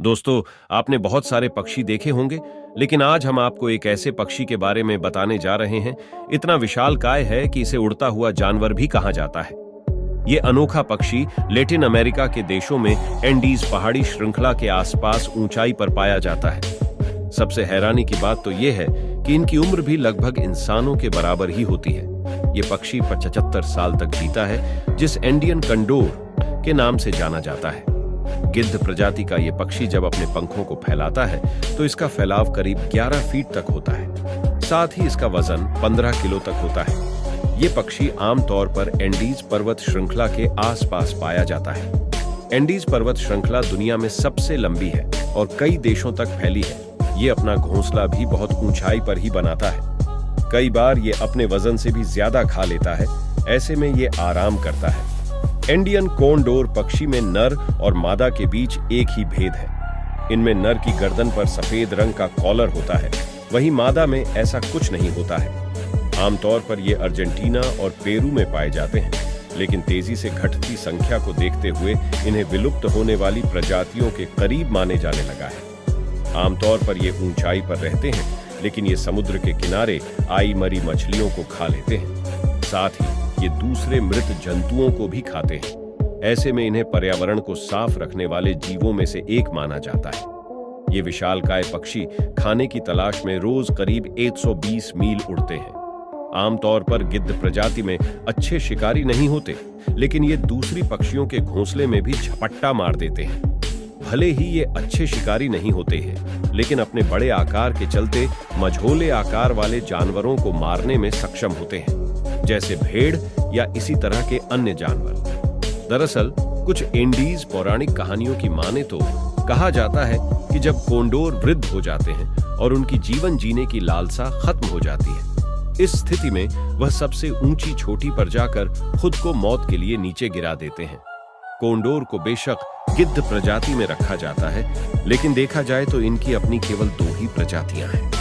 दोस्तों, आपने बहुत सारे पक्षी देखे होंगे, लेकिन आज हम आपको एक ऐसे पक्षी के बारे में बताने जा रहे हैं। इतना विशालकाय है कि इसे उड़ता हुआ जानवर भी कहा जाता है। ये अनोखा पक्षी लैटिन अमेरिका के देशों में एंडीज पहाड़ी श्रृंखला के आसपास ऊंचाई पर पाया जाता है। सबसे हैरानी की बात तो यह है कि इनकी उम्र भी लगभग इंसानों के बराबर ही होती है। ये पक्षी 75 साल तक जीता है, जिस इंडियन कंडोर के नाम से जाना जाता है। गिद्ध प्रजाति का यह पक्षी जब अपने पंखों को फैलाता है तो इसका फैलाव करीब 11 फीट तक होता है। साथ ही इसका वजन 15 किलो तक होता है। ये पक्षी आमतौर पर एंडीज पर्वत श्रृंखला के आसपास पाया जाता है। एंडीज पर्वत श्रृंखला दुनिया में सबसे लंबी है और कई देशों तक फैली है। ये अपना घोंसला भी बहुत ऊंचाई पर ही बनाता है। कई बार ये अपने वजन से भी ज्यादा खा लेता है। ऐसे में ये आराम करता है। इंडियन कोंडोर पक्षी में नर और मादा के बीच एक ही भेद है। इनमें नर की गर्दन पर सफेद रंग का कॉलर होता है, वहीं मादा में ऐसा कुछ नहीं होता है। आमतौर पर ये अर्जेंटीना और पेरू में पाए जाते हैं, लेकिन तेजी से घटती संख्या को देखते हुए इन्हें विलुप्त होने वाली प्रजातियों के करीब माने जाने लगा है। आमतौर पर ये ऊंचाई पर रहते हैं, लेकिन ये समुद्र के किनारे आई मरी मछलियों को खा लेते हैं। साथ ही ये दूसरे मृत जंतुओं को भी खाते हैं। ऐसे में इन्हें पर्यावरण को साफ रखने वाले जीवों में से एक माना जाता है। ये विशालकाय पक्षी खाने की तलाश में रोज करीब 120 मील उड़ते हैं। आमतौर पर गिद्ध प्रजाति में अच्छे शिकारी नहीं होते, लेकिन ये दूसरी पक्षियों के घोंसले में भी झपट्टा मार देते हैं। भले ही ये अच्छे शिकारी नहीं होते हैं, लेकिन अपने बड़े आकार के चलते मझोले आकार वाले जानवरों को मारने में सक्षम होते हैं, जैसे भेड़ या इसी तरह के अन्य जानवर। दरअसल कुछ एंडीज पौराणिक कहानियों की माने तो कहा जाता है कि जब कोंडोर वृद्ध हो जाते हैं और उनकी जीवन जीने की लालसा खत्म हो जाती है, इस स्थिति में वह सबसे ऊंची चोटी पर जाकर खुद को मौत के लिए नीचे गिरा देते हैं। कोंडोर को बेशक गिद्ध प्रजाति में रखा जाता है, लेकिन देखा जाए तो इनकी अपनी केवल 2 ही प्रजातियां हैं।